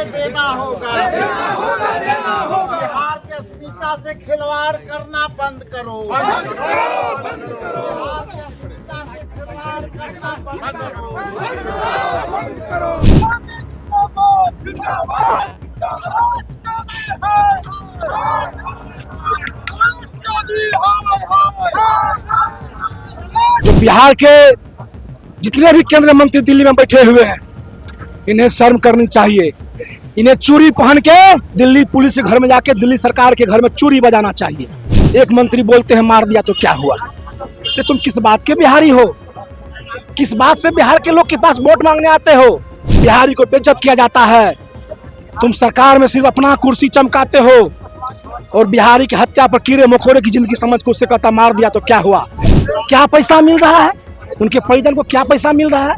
न्याय देना होगा। बिहार के अस्मिता से खिलवाड़ करना बंद करो। बिहार के अस्मिता से खिलवाड़ करना बंद करो। जो बिहार के जितने भी केंद्रीय मंत्री दिल्ली में बैठे हुए हैं, इन्हें शर्म करनी चाहिए। इन्हें चूड़ी पहन के दिल्ली पुलिस के घर में जाके दिल्ली सरकार के घर में चूड़ी बजाना चाहिए। एक मंत्री बोलते हैं मार दिया तो क्या हुआ? ये तुम किस बात के बिहारी हो? किस बात से बिहार के लोग के पास वोट मांगने आते हो? बिहारी को बेइज्जत किया जाता है। तुम सरकार में सिर्फ अपना कुर्सी चमकाते हो और बिहारी की हत्या पर कीड़े मकोड़े की जिंदगी समझ को उससे कहता मार दिया तो क्या हुआ? क्या पैसा मिल रहा है? उनके परिजन को क्या पैसा मिल रहा है?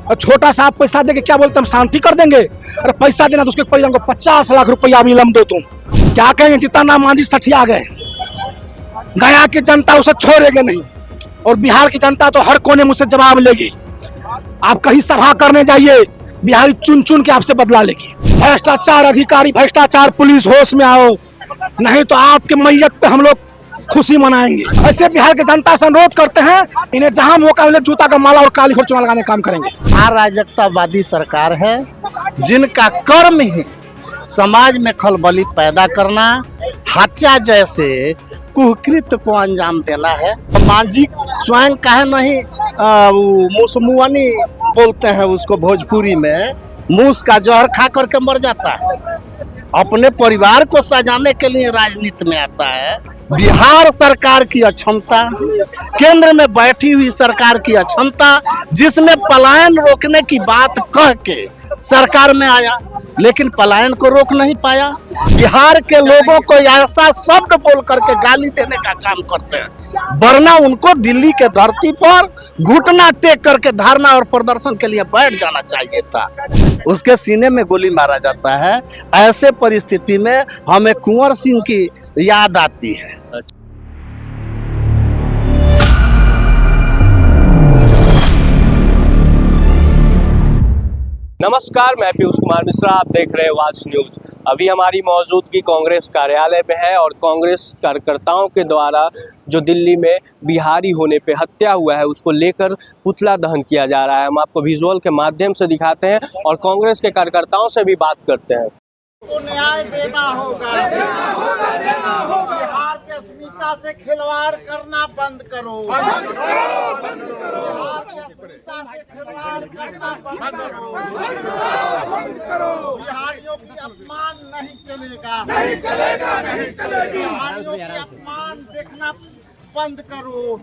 और छोटा सा आप पैसा देके क्या बोलते हम शांति कर देंगे? अरे पैसा देना तो उसके परिजन को 50 लाख रुपया विलम्ब दो। तुम क्या कहेंगे? जीतनराम मांझी सठिया गए। गया की जनता उसे छोड़ेगी नहीं और बिहार की जनता तो हर कोने मुझसे जवाब लेगी। आप कहीं सभा करने जाइए, बिहारी चुन चुन के आपसे बदला लेगी। भ्रष्टाचार अधिकारी, भ्रष्टाचार पुलिस, होश में आओ, नहीं तो आपके मैयत पे हम लोग खुशी मनाएंगे। ऐसे बिहार के जनता से अनुरोध करते हैं, इन्हें जहां मौका मिले जूता का माला और काली घोड़ चुनाव लगाने का काम करेंगे। अराजकतावादी सरकार है जिनका कर्म ही समाज में खलबली पैदा करना, हत्या जैसे कुकृत्य को अंजाम देना है। मांझी स्वयं कहे नहीं मुसमुआनी बोलते हैं उसको भोजपुरी में, मूस का जहर खा करके मर जाता है। अपने परिवार को सजाने के लिए राजनीति में आता है। बिहार सरकार की अक्षमता, केंद्र में बैठी हुई सरकार की अक्षमता, जिसने पलायन रोकने की बात कह के सरकार में आया लेकिन पलायन को रोक नहीं पाया। बिहार के लोगों को ऐसा शब्द बोल करके गाली देने का काम करते हैं, वरना उनको दिल्ली के धरती पर घुटना टेक करके धरना और प्रदर्शन के लिए बैठ जाना चाहिए था। उसके सीने में गोली मारा जाता है। ऐसे परिस्थिति में हमें कुंवर सिंह की याद आती है। नमस्कार, मैं पीयूष कुमार मिश्रा, आप देख रहे हैं वाच न्यूज। अभी हमारी मौजूदगी कांग्रेस कार्यालय में है और कांग्रेस कार्यकर्ताओं के द्वारा जो दिल्ली में बिहारी होने पे हत्या हुआ है उसको लेकर पुतला दहन किया जा रहा है। हम आपको विजुअल के माध्यम से दिखाते हैं और कांग्रेस के कार्यकर्ताओं से भी बात करते हैं। को न्याय देना होगा। बिहार के अस्मिता से खिलवाड़ करना बंद करो। बिहार के अस्मिता से खिलवाड़ करना बंद करो। बिहारियों की अपमान नहीं चलेगा। बिहारियों की अपमान देखना बंद करो।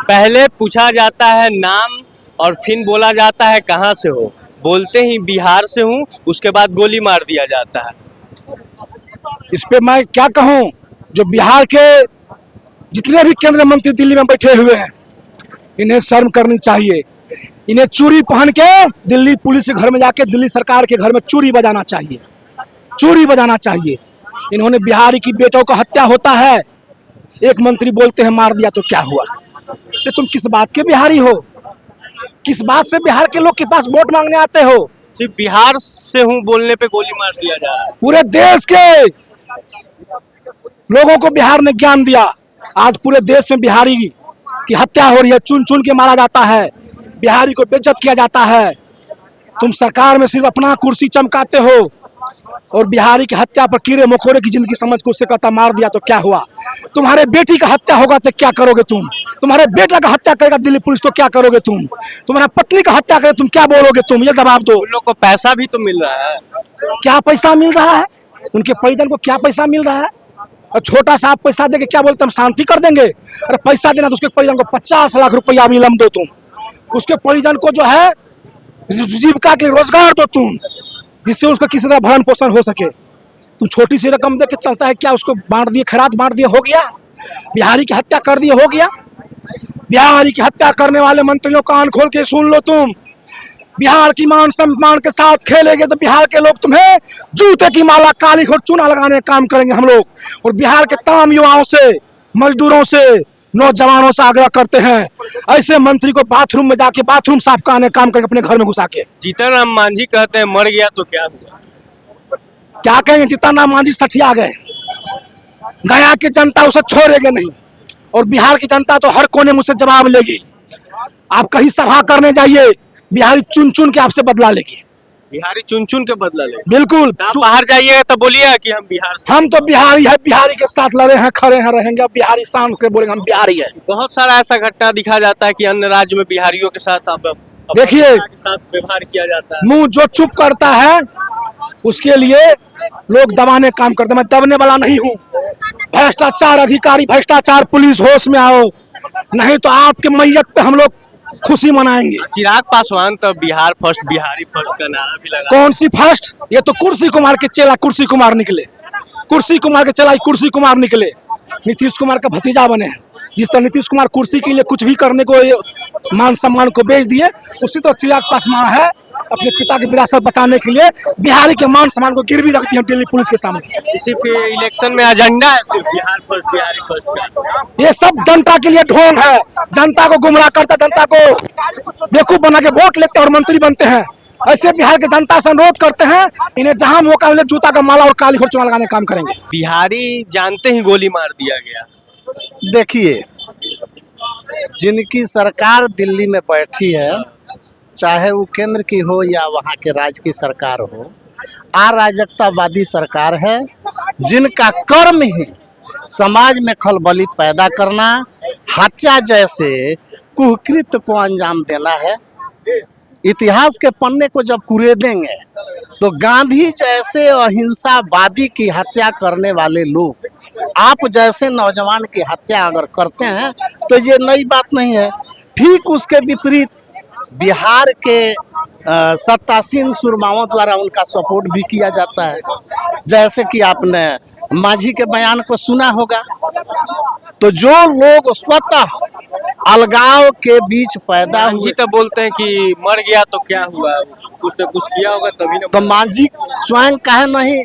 पहले पूछा जाता है नाम और फिर बोला जाता है कहाँ से हो। बोलते ही बिहार से हूँ, उसके बाद गोली मार दिया जाता है। इस पे मैं क्या कहूँ? जो बिहार के जितने भी केंद्रीय मंत्री दिल्ली में बैठे हुए हैं, इन्हें शर्म करनी चाहिए। इन्हें चूड़ी पहन के दिल्ली पुलिस के घर में जाके दिल्ली सरकार के घर में चूड़ी बजाना चाहिए। चूड़ी बजाना चाहिए। इन्होंने बिहारी की बेटों का हत्या होता है, एक मंत्री बोलते हैं मार दिया तो क्या हुआ? ये तुम किस बात के बिहारी हो? किस बात से बिहार के लोग के पास वोट मांगने आते हो? सिर्फ बिहार से हूँ बोलने पे गोली मार दिया जा रहा है। पूरे देश के लोगों को बिहार ने ज्ञान दिया। आज पूरे देश में बिहारी की हत्या हो रही है, चुन चुन के मारा जाता है, बिहारी को बेइज्जत किया जाता है। तुम सरकार में सिर्फ अपना कुर्सी चमकाते हो और बिहारी की हत्या पर कीड़े मकोड़े की जिंदगी समझ को उससे कहता मार दिया तो क्या हुआ? तुम्हारे बेटी का हत्या होगा तो क्या करोगे तुम? तुम्हारे बेटा का हत्या करेगा दिल्ली पुलिस तो क्या करोगे तुम? तुम्हारा पत्नी का हत्या करे तुम क्या बोलोगे तुम? ये जवाब दो। उन लोग को पैसा भी तो मिल रहा है। क्या पैसा मिल रहा है? उनके परिजन को क्या पैसा मिल रहा है? और छोटा सा आप पैसा देके क्या बोलते हम शांति कर देंगे? अरे पैसा देना तो उसके परिजन को 50 लाख रुपया विलम्ब दो तुम। उसके परिजन को जो है जीविका के लिए रोजगार दो तुम, जिससे उसका किसी तरह भरण पोषण हो सके। तुम छोटी सी रकम दे के चलता है क्या? उसको बांट दिए, खैरात बांट दिए, हो गया? बिहारी की हत्या कर दिए, हो गया? बिहारी की हत्या करने वाले मंत्रियों कान खोल के सुन लो तुम। बिहार की मान सम्मान के साथ खेलेंगे तो बिहार के लोग तुम्हें जूते की माला काली और चूना लगाने का काम करेंगे हम लोग। और बिहार के तमाम युवाओं से, मजदूरों से, नौजवानों से आग्रह करते हैं, ऐसे मंत्री को बाथरूम में जाके बाथरूम साफ कराने का काम करके अपने घर में घुसा के। जीतन राम मांझी कहते हैं मर गया तो क्या हुआ? क्या कहेंगे? जीतन राम मांझी सठिया गए। गया की जनता उसे छोड़ेगी नहीं और बिहार की जनता तो हर कोने मुझसे जवाब लेगी। आप कहीं सभा करने जाइए, बिहारी चुन चुन के आपसे बदला लेगी। बिहारी चुन चुन के बदला ले। बिल्कुल। आप बाहर जाइए तो बोलिए कि हम बिहार से। हम तो बिहारी है, बिहारी के साथ लड़े हैं, खड़े हैं, रहेंगे। बिहारी शान से बोलेंगे हम बिहारी है। बहुत सारा ऐसा घटना दिखा जाता है कि अन्य राज्य में बिहारियों के साथ अब देखिए, के साथ व्यवहार किया जाता है। मुंह जो चुप करता है उसके लिए लोग दबाने का काम करते हैं। मैं दबने वाला नहीं हूँ। भ्रष्टाचार अधिकारी, भ्रष्टाचार पुलिस, होश में आओ, नहीं तो आपके मैयत पे हम लोग खुशी मनाएंगे। चिराग पासवान तो बिहार फर्स्ट, बिहारी फर्स्ट का नारा भी लगा। कौन सी फर्स्ट? ये तो कुर्सी कुमार के चेला कुर्सी कुमार निकले। कुर्सी कुमार के चेला कुर्सी कुमार निकले। नीतीश कुमार का भतीजा बने हैं। जिस तरह नीतीश कुमार कुर्सी के लिए कुछ भी करने को, मान सम्मान को बेच दिए, उसी तरह चिराग पासवान है अपने पिता की विरासत बचाने के लिए बिहारी के मान सम्मान को गिरवी रख दिया दिल्ली पुलिस के सामने। इसी पे इलेक्शन में एजेंडा है सिर्फ बिहार फर्स्ट, बिहारी फर्स्ट का। ये सब जनता के लिए ढोंग है। जनता को गुमराह करता, जनता को बेवकूफ बना के वोट लेते हैं और मंत्री बनते हैं। ऐसे बिहार के जनता से अनुरोध करते हैं, इन्हें जहां मौका मिले जूता का माला और काली खोर लगाने का काम करेंगे। बिहारी जानते ही गोली मार दिया गया। देखिए, जिनकी सरकार दिल्ली में बैठी है, चाहे वो केंद्र की हो या वहाँ के राज्य की सरकार हो, अराजकतावादी सरकार है, जिनका कर्म ही समाज में खलबली पैदा करना, हत्या जैसे कुकृत्य को अंजाम देना है। इतिहास के पन्ने को जब कुरेदेंगे तो गांधी जैसे अहिंसावादी की हत्या करने वाले लोग आप जैसे नौजवान की हत्या अगर करते हैं तो ये नई बात नहीं है। ठीक उसके विपरीत बिहार के सत्तासीन सुरमाओं द्वारा उनका सपोर्ट भी किया जाता है। जैसे कि आपने मांझी के बयान को सुना होगा। तो जो लोग स्वतः अलगाव के बीच पैदा हुए, मांझी तो बोलते हैं कि मर गया तो क्या हुआ, कुछ न कुछ किया होगा तभी ना। तो मांझी स्वयं काहे नहीं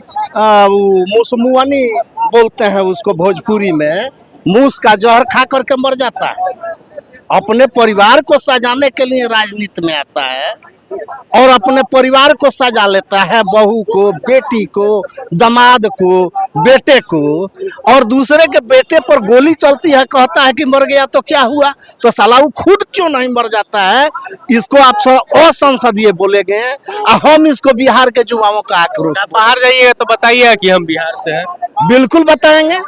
मुसमुआनी बोलते हैं उसको भोजपुरी में, मूस का जहर खा करके मर जाता है। अपने परिवार को सजाने के लिए राजनीति में आता है और अपने परिवार को सजा लेता है, बहू को, बेटी को, दामाद को, बेटे को, और दूसरे के बेटे पर गोली चलती है, कहता है कि मर गया तो क्या हुआ। तो साला वो खुद क्यों नहीं मर जाता है? इसको आप असंसदीय बोले गए और हम इसको बिहार के युवाओं का आक्रोश। आप बाहर जाइएगा तो बताइए कि हम बिहार से हैं। बिल्कुल बताएंगे।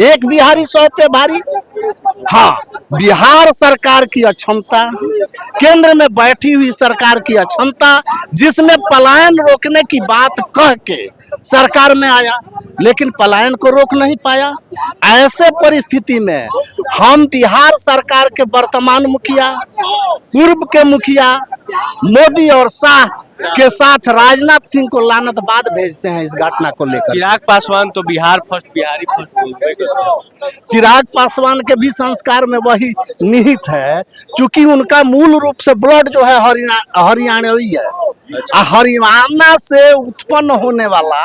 एक बिहारी 100 पे भारी। हाँ, बिहार सरकार की अक्षमता, केंद्र में बैठी हुई सरकार की अक्षमता, जिसने पलायन रोकने की बात कह के सरकार में आया लेकिन पलायन को रोक नहीं पाया। ऐसे परिस्थिति में हम बिहार सरकार के वर्तमान मुखिया, पूर्व के मुखिया मोदी और शाह के साथ राजनाथ सिंह को लानतबाद भेजते हैं इस घटना को लेकर। चिराग पासवान तो बिहार फर्स्ट, बिहारी फर्स्ट बोलते हैं। चिराग पासवान के भी संस्कार में वही निहित है, क्योंकि उनका मूल रूप से ब्लड जो है हरियाणवी है। हरियाणा से उत्पन्न होने वाला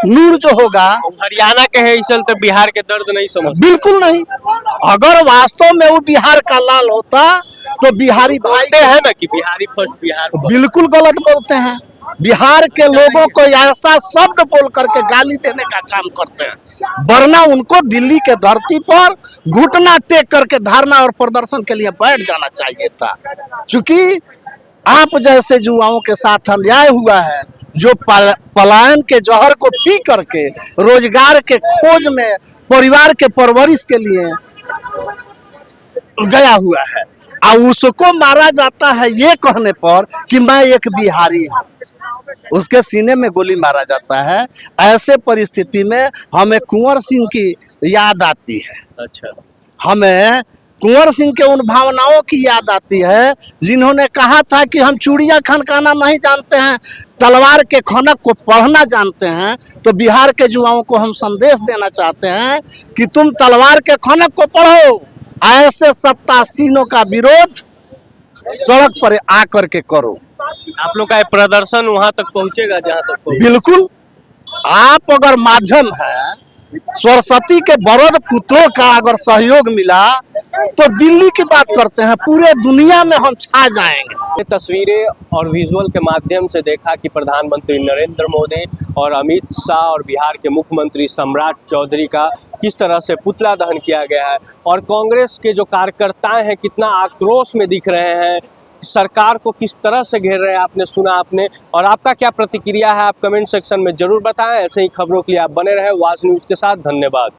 नूर जो होगा, हरियाणा के है, इस चलते बिहार के दर्द नहीं समझ। बिल्कुल नहीं। अगर वास्तव में वो बिहार का लाल होता तो बिहारी बोलते हैं ना कि बिहारी फर्स्ट, बिहार फर्स्ट। बिल्कुल गलत बोलते हैं। बिहार के लोगों को ऐसा शब्द बोल करके गाली देने का काम करते हैं, वरना उनको दिल्ली के धरती पर घुटना टेक करके धरना और प्रदर्शन के लिए बैठ जाना चाहिए था। क्योंकि आप जैसे युवाओं के साथ अन्याय हुआ है, जो पलायन के जहर को पी करके रोजगार के खोज में परिवार के परवरिश के लिए गया हुआ है, और उसको मारा जाता है ये कहने पर कि मैं एक बिहारी हूँ, उसके सीने में गोली मारा जाता है। ऐसे परिस्थिति में हमें कुंवर सिंह की याद आती है। अच्छा, हमें कुंवर सिंह के उन भावनाओं की याद आती है जिन्होंने कहा था कि हम चूड़िया खनकाना नहीं जानते हैं, तलवार के खनक को पढ़ना जानते हैं। तो बिहार के युवाओं को हम संदेश देना चाहते हैं कि तुम तलवार के खनक को पढ़ो, ऐसे सत्तासीनों का विरोध सड़क पर आकर के करो। आप लोग का ये प्रदर्शन वहां तक पहुंचेगा जहां तक पहुंचे। बिल्कुल, आप अगर माध्यम है, सरस्वती के बरद पुत्रों का अगर सहयोग मिला तो दिल्ली की बात करते हैं, पूरे दुनिया में हम छा जाएंगे। ये तस्वीरें और विजुअल के माध्यम से देखा कि प्रधानमंत्री नरेंद्र मोदी और अमित शाह और बिहार के मुख्यमंत्री सम्राट चौधरी का किस तरह से पुतला दहन किया गया है, और कांग्रेस के जो कार्यकर्ता हैं कितना आक्रोश में दिख रहे हैं, सरकार को किस तरह से घेर रहे हैं। आपने सुना, आपने, और आपका क्या प्रतिक्रिया है आप कमेंट सेक्शन में जरूर बताएं। ऐसे ही खबरों के लिए आप बने रहे वाज न्यूज़ के साथ। धन्यवाद।